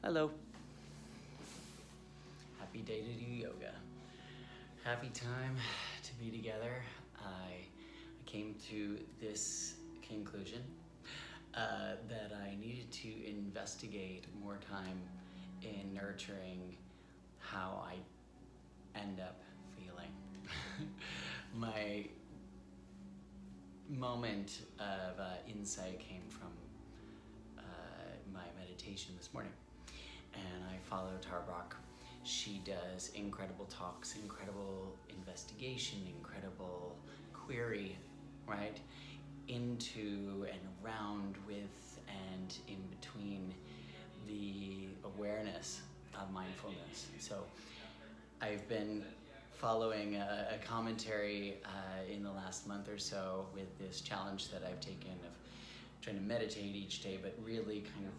Hello. Happy day to do yoga. Happy time to be together. I came to this conclusion that I needed to investigate more time in nurturing how I end up feeling. My moment of insight came from my meditation this morning, and I follow Tarbrock. She does incredible talks, incredible investigation, incredible query, right, into and around, with, and in between the awareness of mindfulness. So I've been following a commentary in the last month or so with this challenge that I've taken of trying to meditate each day, but really kind of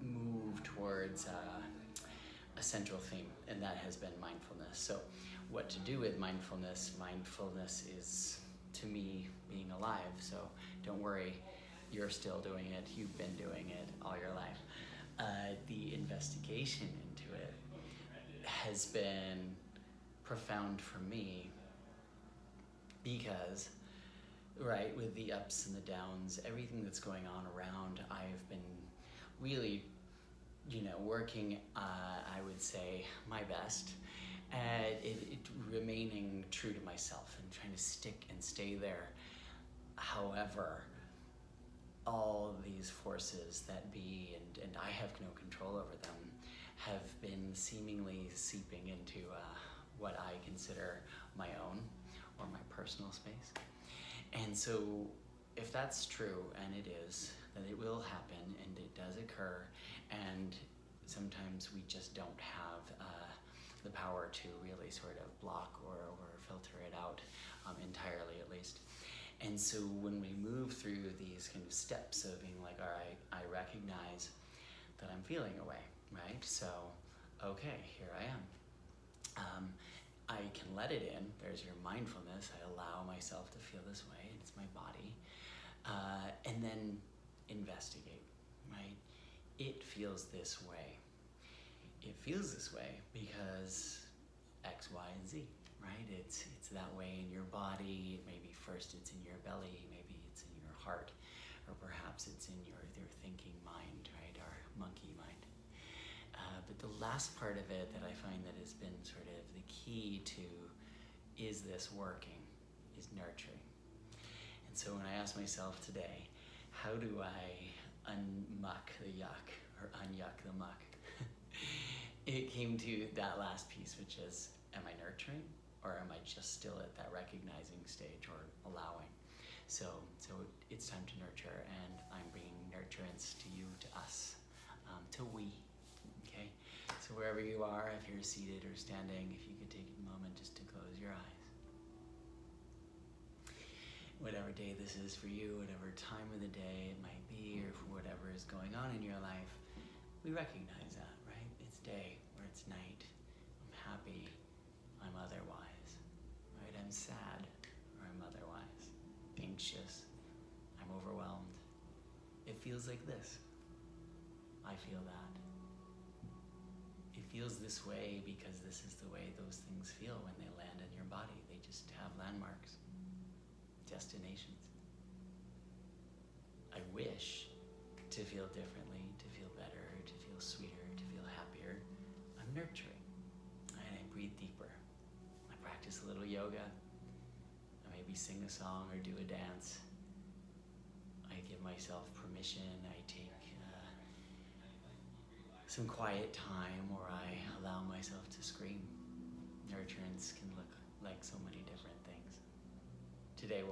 move towards a central theme, and that has been mindfulness. So what to do with mindfulness? Mindfulness is, to me, being alive. So don't worry, you're still doing it. You've been doing it all your life. The investigation into it has been profound for me because, right, with the ups and the downs, everything that's going on around, I've been really, working, I would say, my best at it remaining true to myself and trying to stick and stay there. However, all these forces that be, and I have no control over them, have been seemingly seeping into what I consider my own or my personal space. And so if that's true, and it is, that it will happen and it does occur, and sometimes we just don't have the power to really sort of block or filter it out entirely, at least. And so when we move through these kind of steps of being like, all right, I recognize that I'm feeling away, right? So, okay, here I am. I can let it in. There's your mindfulness. I allow myself to feel this way. It's my body. And then investigate, right? It feels this way. It feels this way because X, Y, and Z, right? It's that way in your body. Maybe first it's in your belly. Maybe it's in your heart. Or perhaps it's in your thinking mind, right? Our monkey mind. But the last part of it that I find that has been sort of the key to, is this working, is nurturing. And so when I ask myself today, how do I unmuck the yuck or unyuck the muck? It came to that last piece, which is, am I nurturing or am I just still at that recognizing stage or allowing? So it's time to nurture, and I'm bringing nurturance to you, to us, to we. Okay, so wherever you are, if you're seated or standing, if you could take a moment just to close your eyes. Whatever day this is for you, whatever time of the day it might be, or for whatever is going on in your life, we recognize that, right? It's day or it's night. I'm happy, I'm otherwise, right? I'm sad or I'm otherwise. Anxious, I'm overwhelmed. It feels like this. I feel that. It feels this way because this is the way those things feel when they land in your body. They just have landmarks, destinations. I wish to feel differently, to feel better, to feel sweeter, to feel happier. I'm nurturing, and I breathe deeper. I practice a little yoga. I maybe sing a song or do a dance. I give myself permission. I take some quiet time, or I allow myself to scream. Nurturance can look like so many different things. Today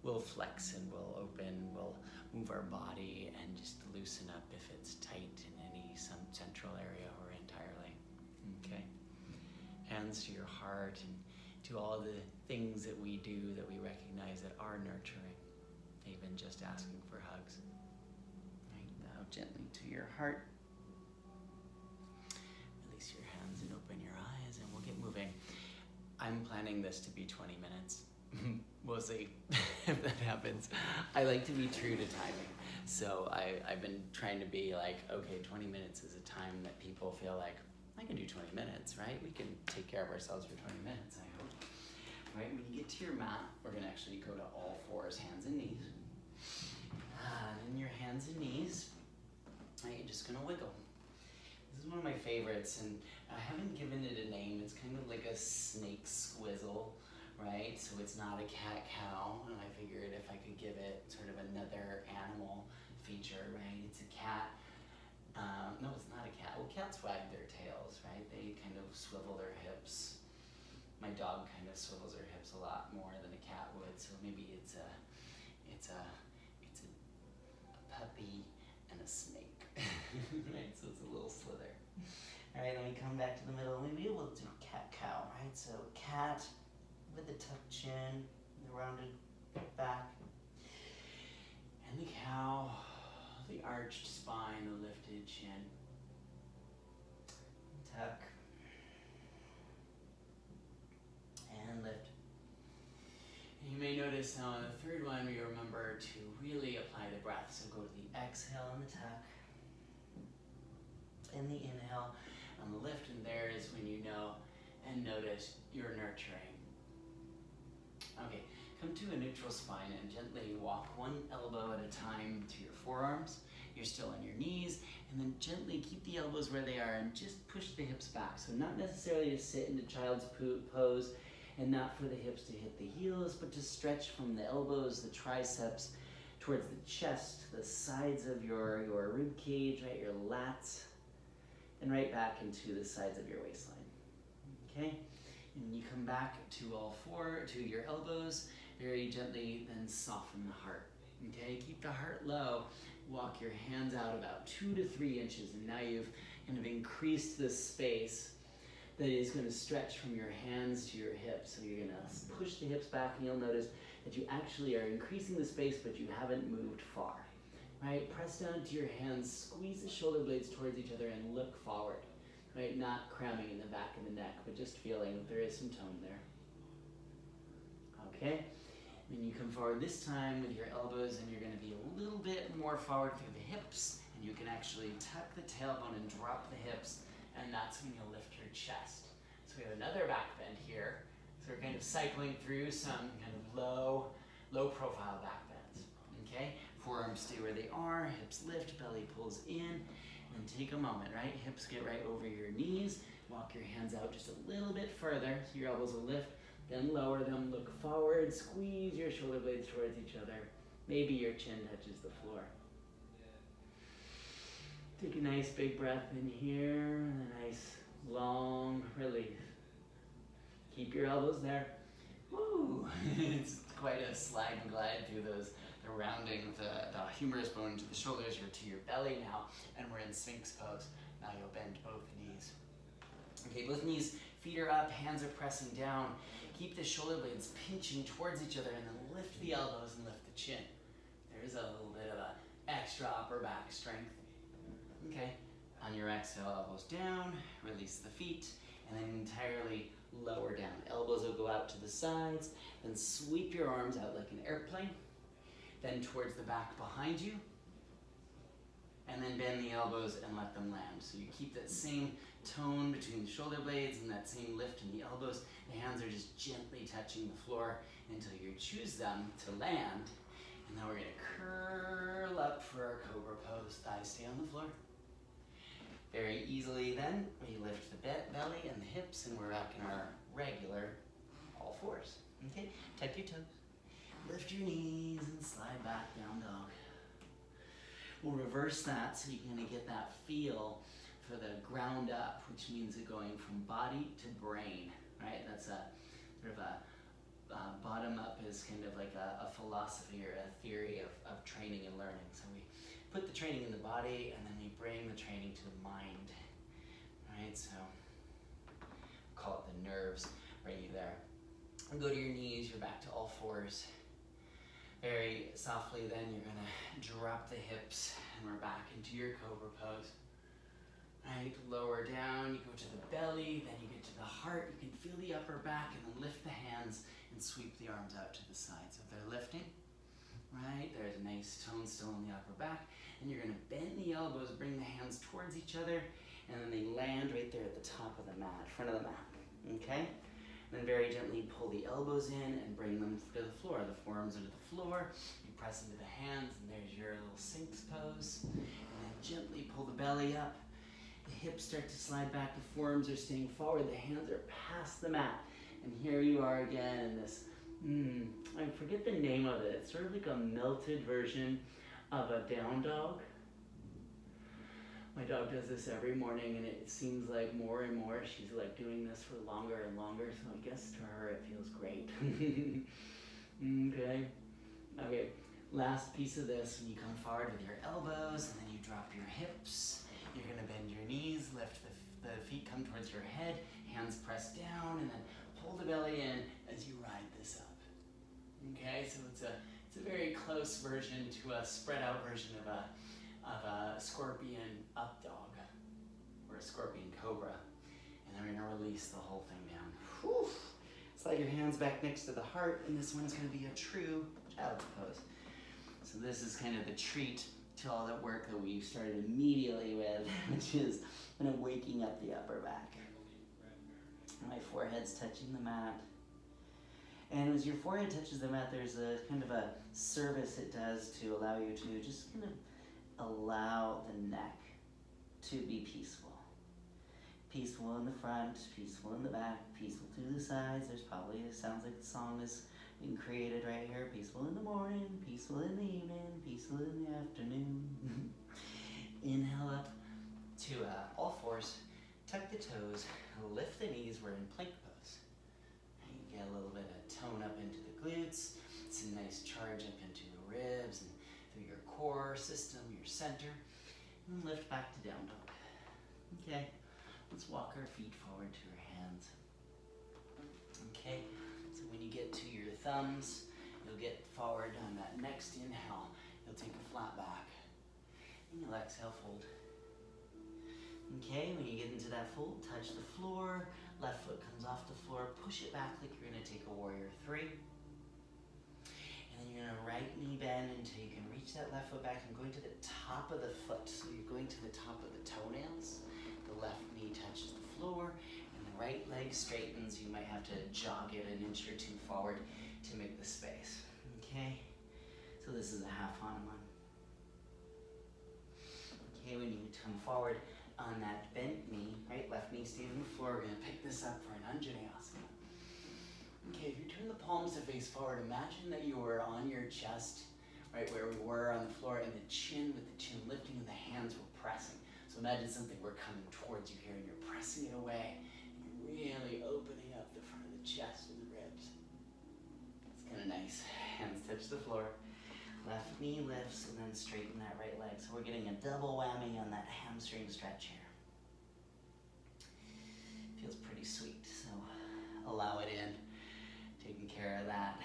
we'll flex and we'll open, we'll move our body and just loosen up if it's tight in some central area or entirely. Okay? Hands to your heart and to all the things that we do that we recognize that are nurturing. Even just asking for hugs. Right? Bow gently to your heart. Release your hands and open your eyes, and we'll get moving. I'm planning this to be 20 minutes. We'll see if that happens. I like to be true to timing. So I've been trying to be like, okay, 20 minutes is a time that people feel like, I can do 20 minutes, right? We can take care of ourselves for 20 minutes, I hope. Right, when you get to your mat, we're gonna actually go to all fours, hands and knees. And in your hands and knees, right, you're just gonna wiggle. This is one of my favorites, and I haven't given it a name. It's kind of like a snake squizzle, right? So it's not a cat-cow, and I figured if I could give it sort of another animal feature, right? It's a cat. No, it's not a cat. Well, cats wag their tails, right? They kind of swivel their hips. My dog kind of swivels her hips a lot more than a cat would, so maybe it's a puppy and a snake, right? So it's a little slither. All right, then we come back to the middle. Maybe we'll do cat-cow, right? So cat with the tucked chin, the rounded back, and the cow, the arched spine, the lifted chin. Tuck. And lift. And you may notice now on the third one, we remember to really apply the breath. So go to the exhale and the tuck, and the inhale and the lift, and there is when you know and notice you're nurturing. Okay, come to a neutral spine and gently walk one elbow at a time to your forearms. You're still on your knees, and then gently keep the elbows where they are and just push the hips back. So not necessarily to sit into child's pose, and not for the hips to hit the heels, but to stretch from the elbows, the triceps, towards the chest, the sides of your rib cage, right, your lats, and right back into the sides of your waistline. Okay, and you come back to all four, to your elbows, very gently, then soften the heart. Okay, keep the heart low. Walk your hands out about 2 to 3 inches, and now you've kind of increased the space that is going to stretch from your hands to your hips. So you're going to push the hips back, and you'll notice that you actually are increasing the space, but you haven't moved far. Right? Press down to your hands, squeeze the shoulder blades towards each other, and look forward. Right? Not cramming in the back of the neck, but just feeling that there is some tone there. Okay? Then you come forward this time with your elbows, and you're going to be a little bit more forward through the hips, and you can actually tuck the tailbone and drop the hips, and that's when you'll lift your chest. So we have another back bend here. So we're kind of cycling through some kind of low profile back bends. Okay? Forearms stay where they are, hips lift, belly pulls in, and take a moment, right? Hips get right over your knees. Walk your hands out just a little bit further so your elbows will lift. Then lower them, look forward, squeeze your shoulder blades towards each other. Maybe your chin touches the floor. Take a nice big breath in here, and a nice long release. Keep your elbows there. Woo! It's quite a slide and glide through the rounding of the humerus bone to the shoulders or to your belly now, and we're in Sphinx pose. Now you'll bend both knees. Okay, both knees, feet are up, hands are pressing down. Keep the shoulder blades pinching towards each other, and then lift the elbows and lift the chin. There's a little bit of an extra upper back strength. Okay, on your exhale, elbows down, release the feet, and then entirely lower down. Elbows will go out to the sides, then sweep your arms out like an airplane, then towards the back behind you, and then bend the elbows and let them land. So you keep that same tone between the shoulder blades and that same lift in the elbows. The hands are just gently touching the floor until you choose them to land. And now we're gonna curl up for our cobra pose. Thighs stay on the floor. Very easily then, we lift the belly and the hips, and we're back in our regular all fours. Okay, tuck your toes. Lift your knees and slide back, down dog. We'll reverse that so you're gonna get that feel for the ground up, which means it going from body to brain, right? That's a sort of a bottom up is kind of like a philosophy or a theory of training and learning. So we put the training in the body, and then we bring the training to the mind, right? So call it the nerves right there. And go to your knees, you're back to all fours. Very softly then, you're gonna drop the hips, and we're back into your cobra pose. Right, lower down, you go to the belly, then you get to the heart, you can feel the upper back, and then lift the hands and sweep the arms out to the side. So if they're lifting, right? There's a nice tone still in the upper back. And you're gonna bend the elbows, bring the hands towards each other, and then they land right there at the top of the mat, front of the mat, okay? And then very gently pull the elbows in and bring them to the floor, the forearms into the floor. You press into the hands, and there's your little Sphinx pose. And then gently pull the belly up. The hips start to slide back, the forearms are staying forward, the hands are past the mat. And here you are again in this, I forget the name of it. It's sort of like a melted version of a down dog. My dog does this every morning, and it seems like more and more she's like doing this for longer and longer, so I guess to her it feels great. Okay, last piece of this, when you come forward with your elbows, and then you drop your hips. You're gonna bend your knees, lift the feet, come towards your head, hands press down, and then pull the belly in as you ride this up. Okay, so it's a very close version to a spread out version of a scorpion up dog, or a scorpion cobra. And then we're gonna release the whole thing down. Whew. Slide your hands back next to the heart, and this one's gonna be a true child's pose. So this is kind of the treat to all that work that we started immediately with, which is kind of waking up the upper back. My forehead's touching the mat. And as your forehead touches the mat, there's a kind of a service it does to allow you to just kind of allow the neck to be peaceful. Peaceful in the front, peaceful in the back, peaceful to the sides. There's probably, it sounds like the song is being created right here. Peaceful in the morning, peaceful in the evening, peaceful in the afternoon. Inhale up to all fours, tuck the toes, lift the knees, we're in plank pose. You get a little bit of tone up into the glutes, some nice charge up into the ribs and through your core system, your center, and lift back to down dog. Okay, let's walk our feet forward to our hands. Okay, so when you get to your thumbs, you'll get forward on that next inhale. You'll take a flat back, and you'll exhale, fold. Okay, when you get into that fold, touch the floor, left foot comes off the floor, push it back like you're gonna take a warrior three. And then you're gonna right knee bend until you can reach that left foot back and going to the top of the foot. So you're going to the top of the toenails, the left knee touches the floor, and the right leg straightens. You might have to jog it an inch or two forward to make the space, okay? So this is a half Hanuman. Okay, when you come forward, on that bent knee, right, left knee stays on the floor, we're gonna pick this up for an Anjaneyasana. Okay, if you turn the palms to face forward, imagine that you were on your chest, right, where we were on the floor, and the chin with the chin lifting and the hands were pressing. So imagine something were coming towards you here, and you're pressing it away, and you're really opening up the front of the chest and the ribs. It's kind of nice. Hands touch the floor. Left knee lifts, and then straighten that right leg. So we're getting a double whammy on that hamstring stretch here. Feels pretty sweet, so allow it in. Taking care of that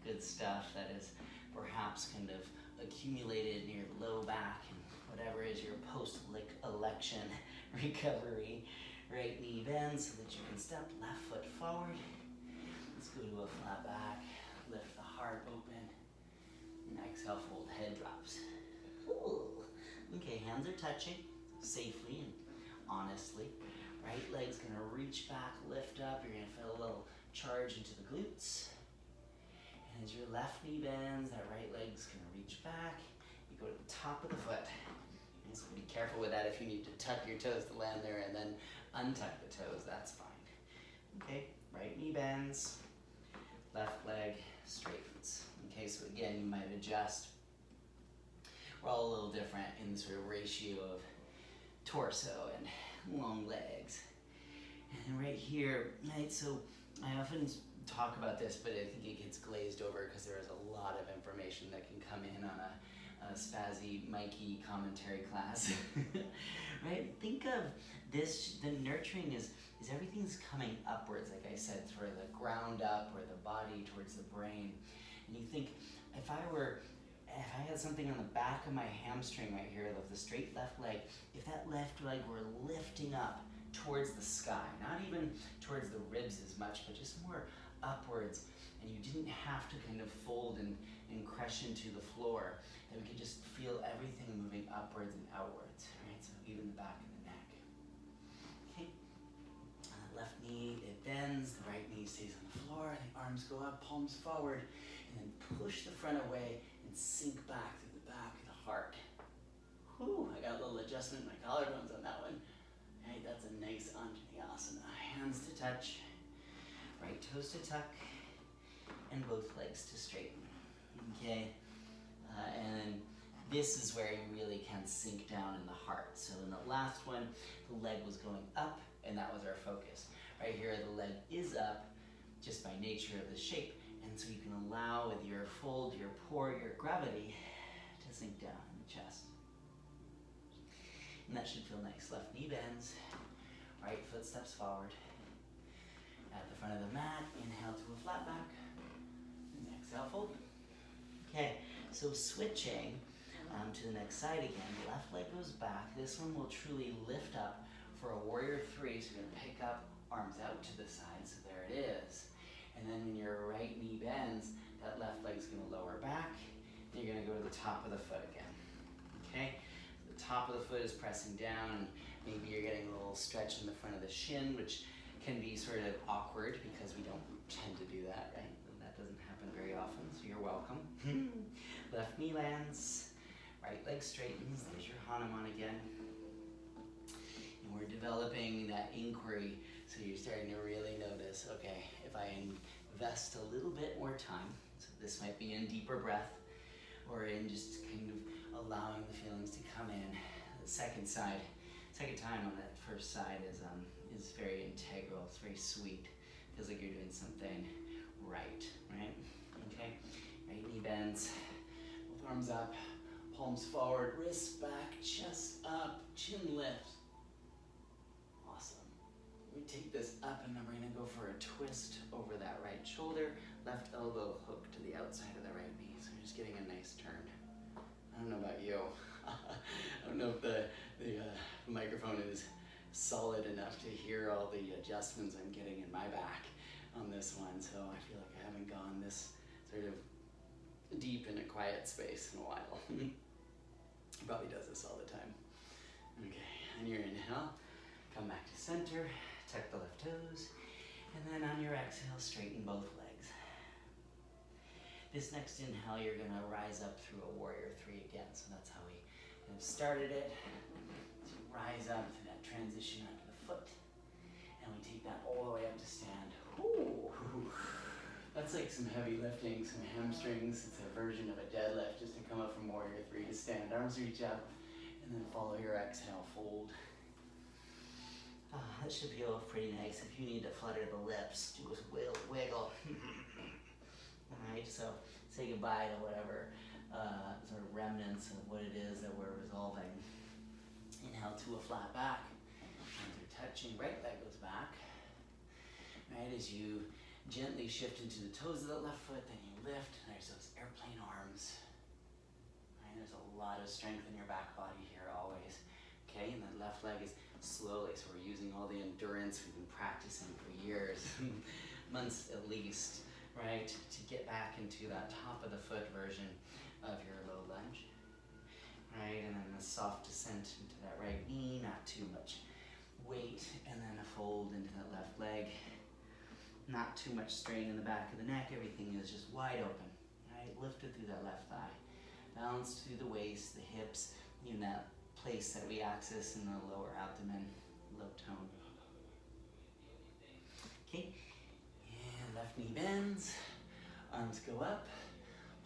good stuff that is perhaps kind of accumulated near the low back and whatever is your post-election recovery. Right knee bends so that you can step left foot forward. Let's go to a flat back, lift the heart open. And exhale, fold, head drops. Ooh. Okay, hands are touching safely and honestly. Right leg's gonna reach back, lift up. You're gonna feel a little charge into the glutes. And as your left knee bends, that right leg's gonna reach back. You go to the top of the foot. And so be careful with that if you need to tuck your toes to land there and then untuck the toes, that's fine. Okay, right knee bends, left leg straightens. Okay, so again, you might adjust. We're all a little different in the sort of ratio of torso and long legs. And right here, right, so I often talk about this, but I think it gets glazed over because there is a lot of information that can come in on a spazzy Mikey commentary class. Right, think of this, the nurturing is everything's coming upwards, like I said, sort of the ground up or the body towards the brain. And you think, if I had something on the back of my hamstring right here, of the straight left leg, if that left leg were lifting up towards the sky, not even towards the ribs as much, but just more upwards, and you didn't have to kind of fold and crush into the floor, that we could just feel everything moving upwards and outwards, right? So even the back of the neck. Okay. Left knee, it bends, the right knee stays on the floor, the arms go up, palms forward, and then push the front away and sink back through the back of the heart. Whew, I got a little adjustment in my collarbones on that one. All right, that's a nice Anjaneyasana. Hands to touch, right toes to tuck, and both legs to straighten. Okay, and this is where you really can sink down in the heart. So in the last one, the leg was going up, and that was our focus. Right here, the leg is up just by nature of the shape, and so you can allow with your fold, your pour, your gravity to sink down in the chest. And that should feel nice. Left knee bends, right foot steps forward. At the front of the mat, inhale to a flat back, and exhale, fold. Okay, so switching to the next side again. Left leg goes back. This one will truly lift up for a warrior three. So you're gonna pick up, arms out to the side, so there it is. And then when your right knee bends, that left leg's gonna lower back, and you're gonna go to the top of the foot again, okay? The top of the foot is pressing down, and maybe you're getting a little stretch in the front of the shin, which can be sort of awkward because we don't tend to do that, right? That doesn't happen very often, so you're welcome. Left knee lands, right leg straightens, there's your Hanuman again. And we're developing that inquiry, so you're starting to really notice, okay, if I invest a little bit more time, so this might be in deeper breath, or in just kind of allowing the feelings to come in. The second time on that first side is very integral, it's very sweet. Feels like you're doing something right? Okay, right knee bends, both arms up, palms forward, wrists back, chest up, chin lift. Awesome. We take this up and then we're gonna go for a twist over that right shoulder, left elbow hook to the outside of the right knee. So we're just getting a nice turn. I don't know about you. I don't know if the microphone is solid enough to hear all the adjustments I'm getting in my back on this one, so I feel like I haven't gone this sort of deep in a quiet space in a while. He probably does this all the time. Okay, on your inhale, come back to center, tuck the left toes, and then on your exhale, straighten both legs. This next inhale, you're gonna rise up through a warrior three again, so that's how we kind of started it. So rise up through that transition onto the foot, and we take that all the way up to stand. Ooh. That's like some heavy lifting, some hamstrings. It's a version of a deadlift just to come up from warrior three to stand. Arms reach up, and then follow your exhale, fold. That should feel pretty nice. If you need to flutter the lips, do a wiggle. Alright, so say goodbye to whatever sort of remnants of what it is that we're resolving. Inhale to a flat back. Hands are touching, right leg goes back. Right, as you gently shift into the toes of the left foot, then you lift, and there's those airplane arms. Right, there's a lot of strength in your back body here always. Okay, and the left leg is slowly, so we're using all the endurance we've been practicing for years, months at least, right, to get back into that top of the foot version of your low lunge. Right, and then a soft descent into that right knee, not too much weight, and then a fold into that left leg. Not too much strain in the back of the neck, everything is just wide open, right? Lifted through that left thigh. Balance through the waist, the hips, in that place that we access in the lower abdomen, low tone. Okay, and left knee bends, arms go up,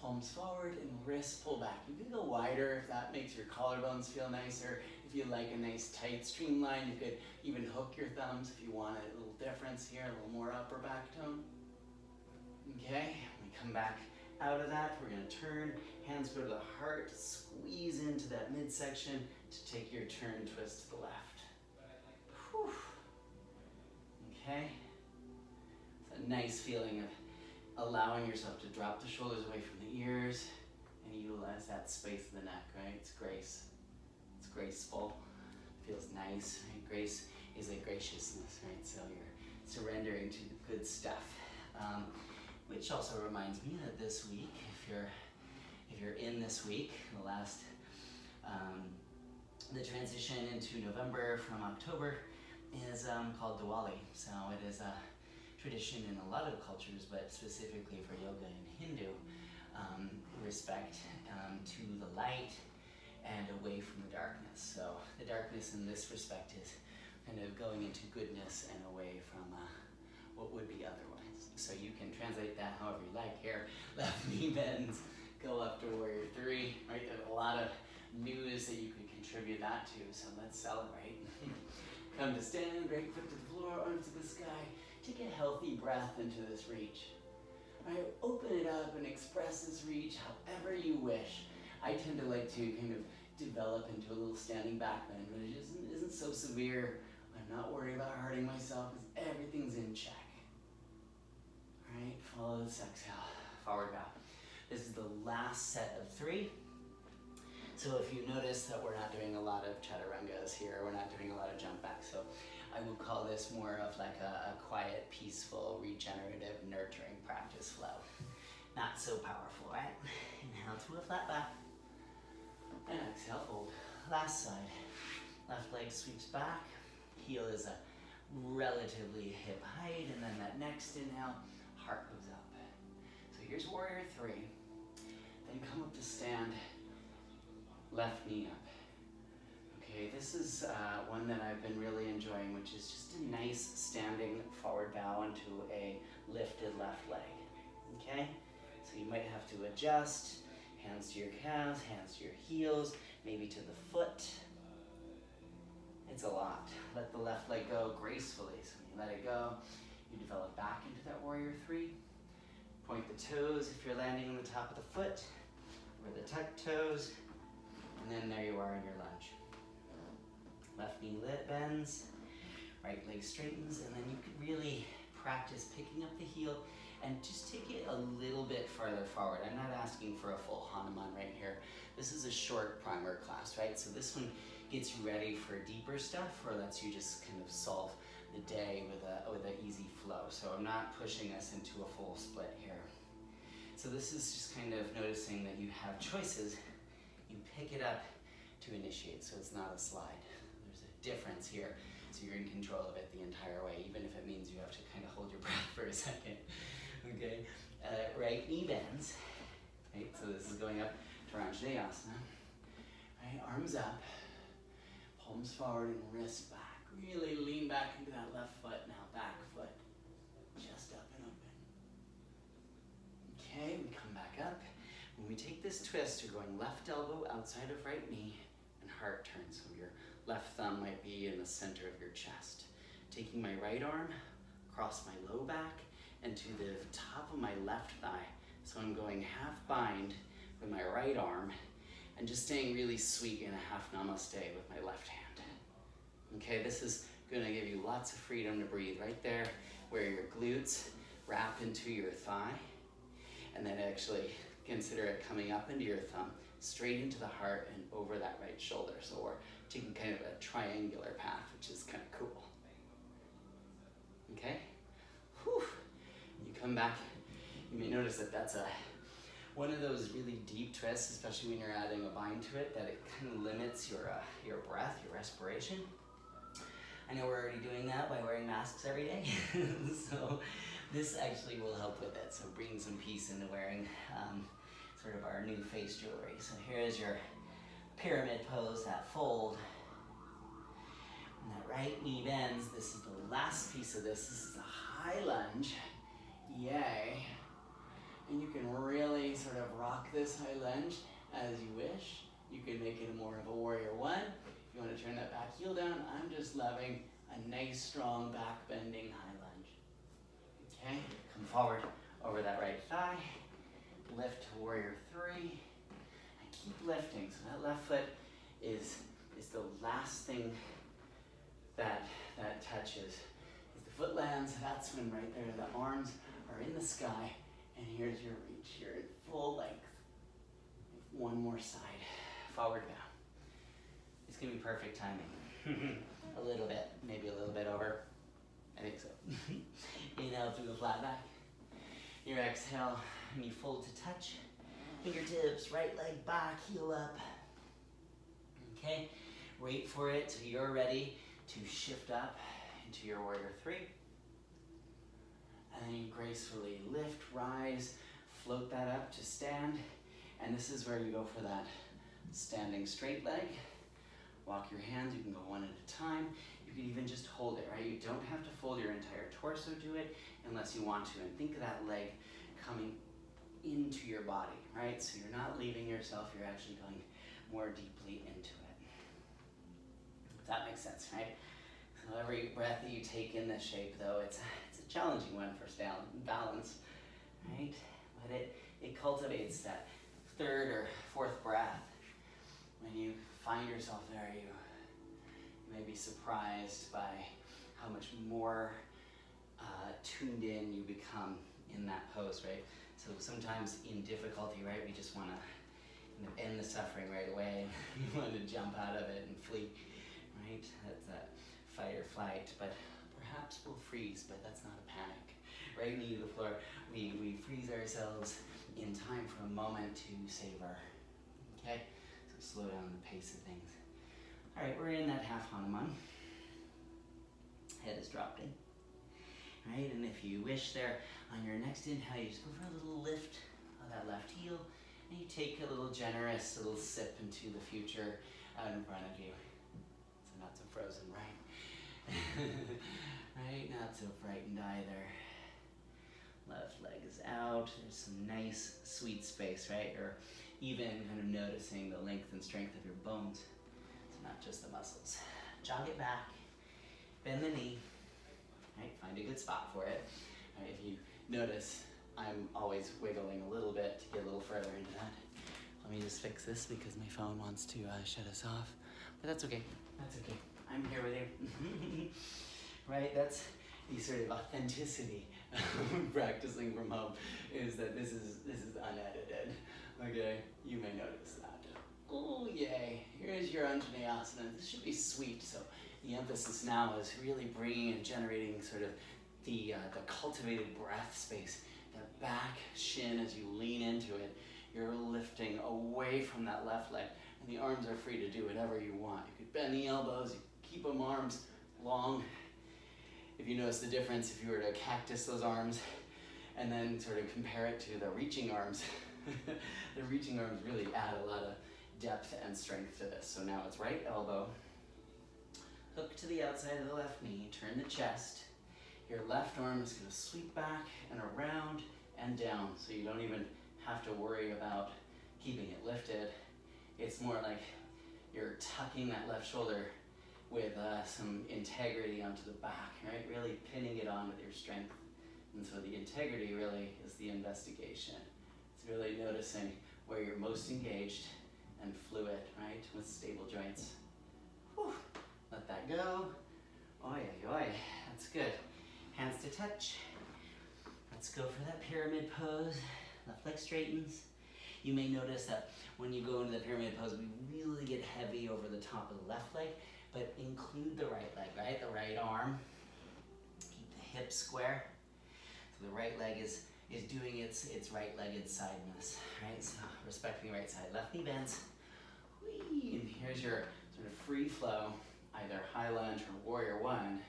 palms forward, and wrists pull back. You can go wider if that makes your collarbones feel nicer. If you like a nice tight streamline, you could even hook your thumbs if you want a little difference here, a little more upper back tone. Okay, we come back out of that, we're gonna turn, hands go to the heart, squeeze into that midsection to take your turn twist to the left. Whew. Okay, it's a nice feeling of allowing yourself to drop the shoulders away from the ears and utilize that space of the neck, right? It's grace. It's graceful. It feels nice. Right? Grace is a graciousness, right? So you're surrendering to the good stuff Which also reminds me that this week, if you're in this week, the transition into November from October is called Diwali. So it is a tradition in a lot of cultures, but specifically for yoga and Hindu, respect to the light and away from the darkness. So the darkness in this respect is kind of going into goodness and away from what would be otherwise. So you can translate that however you like. Here, left knee bends, go up to warrior three, right? There's a lot of news that you could contribute that to, so let's celebrate. Come to stand, right foot to the floor, arms to the sky. Take a healthy breath into this reach. All right, open it up and express this reach however you wish. I tend to like to kind of develop into a little standing back bend, but it isn't so severe. I'm not worried about hurting myself because everything's in check. All right, follow this exhale, forward bow. This is the last set of 3. So if you notice that we're not doing a lot of chaturangas here, we're not doing a lot of jump back, so I would call this more of like a quiet, peaceful, regenerative, nurturing practice flow. Not so powerful, right? Inhale to a flat back. And exhale, fold. Last side. Left leg sweeps back. Heel is a relatively hip height, and then that next inhale, heart goes up. So here's warrior 3. Then come up to stand. Left knee up. Okay, this is one that I've been really enjoying, which is just a nice standing forward bow into a lifted left leg. Okay, so you might have to adjust. Hands to your calves, hands to your heels, maybe to the foot. It's a lot. Let the left leg go gracefully. So when you let it go, you develop back into that warrior 3. Point the toes if you're landing on the top of the foot, or the tucked toes. And then there you are in your lunge. Left knee bends, right leg straightens, and then you can really practice picking up the heel and just take it a little bit farther forward. I'm not asking for a full Hanuman right here. This is a short primer class, right? So this one gets you ready for deeper stuff, or lets you just kind of solve the day with an easy flow. So I'm not pushing us into a full split here. So this is just kind of noticing that you have choices. You pick it up to initiate, so it's not a slide. There's a difference here, so you're in control of it the entire way, even if it means you have to kind of hold your breath for a second. Okay, right knee bends. Right, so this is going up to Anjaneyasana. Right, arms up, palms forward and wrists back. Really lean back into that left foot. Now back foot, just up and open. Okay, we come back up. When we take this twist, you're going left elbow outside of right knee and heart turns. So your left thumb might be in the center of your chest. Taking my right arm across my low back and to the top of my left thigh. So I'm going half bind with my right arm and just staying really sweet in a half namaste with my left hand. Okay, this is gonna give you lots of freedom to breathe right there where your glutes wrap into your thigh, and then actually consider it coming up into your thumb, straight into the heart and over that right shoulder. So we're taking kind of a triangular path, which is kind of cool. Okay? Whew. You come back, you may notice that that's one of those really deep twists, especially when you're adding a bind to it, that it kind of limits your breath, your respiration. I know we're already doing that by wearing masks every day, so this actually will help with it. So bring some peace into wearing sort of our new face jewelry. So here's your pyramid pose, that fold. And that right knee bends. This is the last piece of this. This is a high lunge. Yay. And you can really sort of rock this high lunge as you wish. You can make it more of a warrior 1. If you want to turn that back heel down, I'm just loving a nice, strong, back bending high lunge. Okay, come forward over that right thigh. Lift to warrior 3. And keep lifting. So that left foot is the last thing that touches. As the foot lands, that's when right there the arms are in the sky. And here's your reach. You're in full length. One more side. Forward bow. It's going to be perfect timing. A little bit, maybe a little bit over. I think so. Inhale through the flat back. Your exhale, and you fold to touch. Fingertips, right leg back, heel up. Okay, wait for it till you're ready to shift up into your warrior three. And then you gracefully lift, rise, float that up to stand. And this is where you go for that standing straight leg. Walk your hands, you can go one at a time. You can even just hold it, right? You don't have to fold your entire torso to it unless you want to. And think of that leg coming into your body, right? So you're not leaving yourself, you're actually going more deeply into it. If that makes sense, right? So every breath that you take in this shape, though, it's a challenging one for balance, right? But it cultivates that third or fourth breath. When you find yourself there, you may be surprised by how much more tuned in you become in that pose, right? So sometimes in difficulty, right, we just want to end the suffering right away. We want to jump out of it and flee, right? That's that fight or flight, but perhaps we'll freeze, but that's not a panic. Right knee to the floor, we freeze ourselves in time for a moment to savor, okay? So slow down the pace of things. All right, we're in that half Hanuman. Head is dropped in, right? And if you wish there, on your next inhale, you just go for a little lift of that left heel, and you take a little generous little sip into the future out in front of you. So not so frozen, right? Right, not so frightened either. Left leg is out. There's some nice sweet space, right? Or even kind of noticing the length and strength of your bones. So not just the muscles. Jog it back, bend the knee, right? Find a good spot for it. Right, if you notice, I'm always wiggling a little bit to get a little further into that. Let me just fix this because my phone wants to shut us off. But that's okay, that's okay. I'm here with you. Right, that's the sort of authenticity of practicing from home, is that this is unedited. Okay, you may notice that. Oh yay, here's your Anjaneyasana. This should be sweet, so the emphasis now is really bringing and generating sort of the cultivated breath space. That back shin, as you lean into it, you're lifting away from that left leg, and the arms are free to do whatever you want. You could bend the elbows, you keep them arms long. If you notice the difference, if you were to cactus those arms and then sort of compare it to the reaching arms, the reaching arms really add a lot of depth and strength to this. So now it's right elbow, hook to the outside of the left knee, turn the chest. Your left arm is going to sweep back and around and down, so you don't even have to worry about keeping it lifted. It's more like you're tucking that left shoulder with some integrity onto the back, right? Really pinning it on with your strength. And so the integrity really is the investigation. It's really noticing where you're most engaged and fluid, right? With stable joints. Whew. Let that go. Oi, oi, oi. That's good. Hands to touch. Let's go for that pyramid pose. Left leg straightens. You may notice that when you go into the pyramid pose, we really get heavy over the top of the left leg, but include the right leg, right? The right arm. Keep the hips square. So the right leg is doing its right-legged sideness, right? So respecting the right side. Left knee bends. Whee! And here's your sort of free flow, either high lunge or warrior one.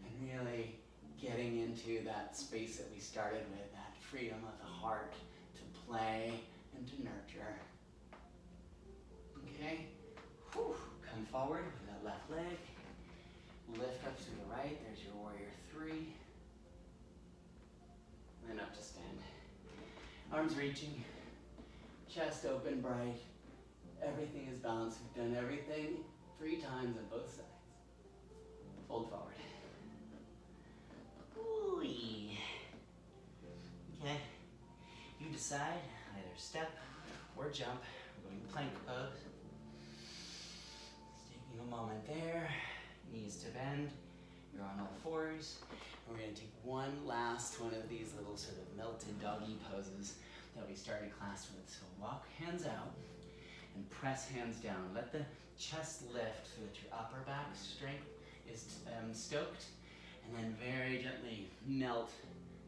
And really getting into that space that we started with, that freedom of the heart to play and to nurture. Okay? Whew. Come forward with that left leg. Lift up to the right. There's your warrior three. And then up to stand. Arms reaching. Chest open, bright. Everything is balanced. We've done everything 3 times on both sides. Fold forward. Ooh-wee. Okay. You decide, either step or jump. We're going plank pose. Just taking a moment there. Knees to bend. You're on all fours. And we're going to take one last one of these little sort of melted doggy poses that we started class with. So walk hands out and press hands down. Let the chest lift so that your upper back strength is stoked. And then very gently melt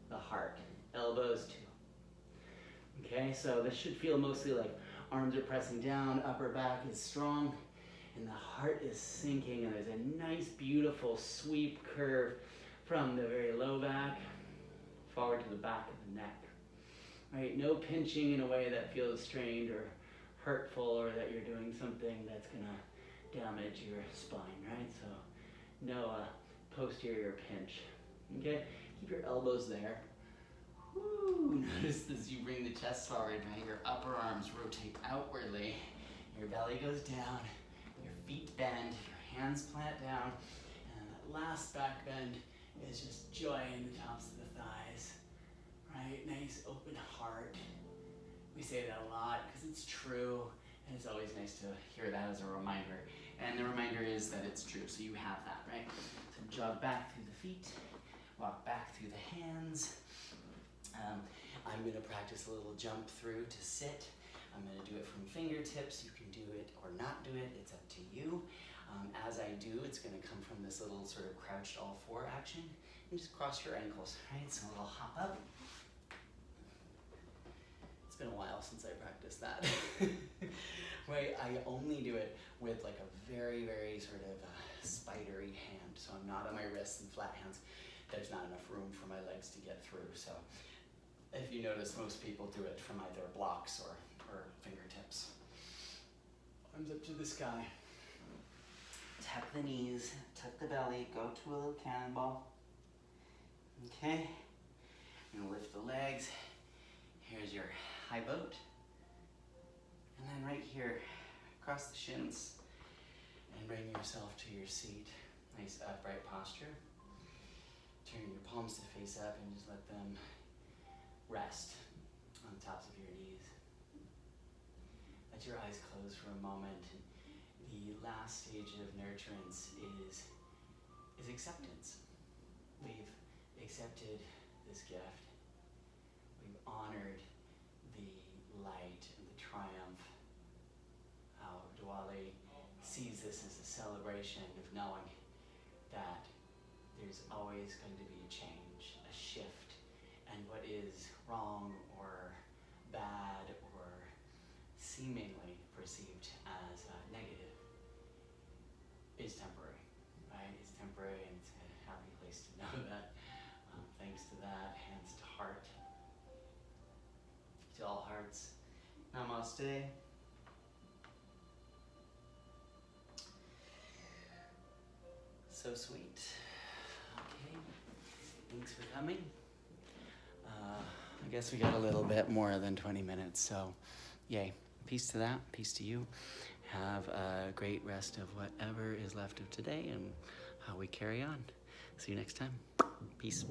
the heart elbows 2. Okay, so this should feel mostly like arms are pressing down, upper back is strong, and the heart is sinking, and there's a nice, beautiful sweep curve from the very low back forward to the back of the neck. Right, no pinching in a way that feels strained or hurtful, or that you're doing something that's gonna damage your spine, right? So no posterior pinch. Okay, keep your elbows there. Woo. Notice as you bring the chest forward, right? Your upper arms rotate outwardly, your belly goes down, your feet bend, your hands plant down, and that last back bend is just joy in the tops of the thighs, right? Nice open heart. We say that a lot because it's true, and it's always nice to hear that as a reminder. And the reminder is that it's true, so you have that, right? So jog back through the feet, walk back through the hands. I'm going to practice a little jump through to sit. I'm going to do it from fingertips. You can do it or not do it. It's up to you. As I do, it's going to come from this little sort of crouched all four action. And just cross your ankles, right? So a little hop up. It's been a while since I practiced that. Right, I only do it with like a very, very sort of spidery hand. So I'm not on my wrists and flat hands. There's not enough room for my legs to get through. So if you notice, most people do it from either blocks or fingertips. Arms up to the sky. Tuck the knees, tuck the belly, go to a little cannonball. Okay, I'm gonna lift the legs. Here's your high boat. And then right here, cross the shins and bring yourself to your seat. Nice upright posture. Turn your palms to face up and just let them rest on the tops of your knees. Let your eyes close for a moment. The last stage of nurturance is acceptance. We've accepted this gift. We've honored the light and the triumph. How Diwali sees this as a celebration of knowing that there's always going to be a change, a shift, and what is wrong or bad or seemingly perceived as negative is temporary, right? It's temporary, and it's a happy place to know that. Thanks to that, hands to heart. To all hearts, namaste. So sweet. Okay, thanks for coming. I guess we got a little bit more than 20 minutes, so yay. Peace to that, peace to you. Have a great rest of whatever is left of today and how we carry on. See you next time. Peace.